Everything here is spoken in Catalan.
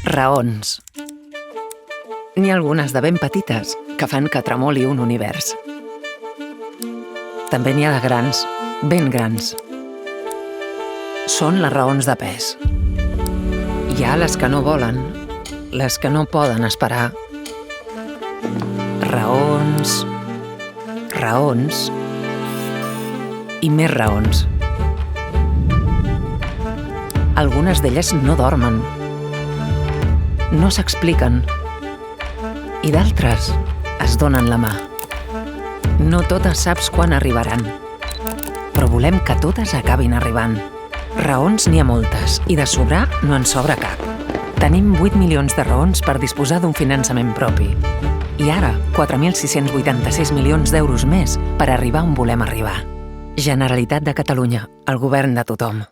Raons. N'hi ha algunes de ben petites que fan que tremoli un univers. També n'hi ha de grans, ben grans. Són les raons de pes. Hi ha les que no volen, les que no poden esperar. Raons, raons i més raons. Algunes d'elles no dormen, no s'expliquen, i d'altres es donen la mà. No totes saps quan arribaran, però volem que totes acabin arribant. Raons n'hi ha moltes, i de sobrar no en sobra cap. Tenim 8 milions de raons per disposar d'un finançament propi. I ara, 4.686 milions d'euros més per arribar on volem arribar. Generalitat de Catalunya, el govern de tothom.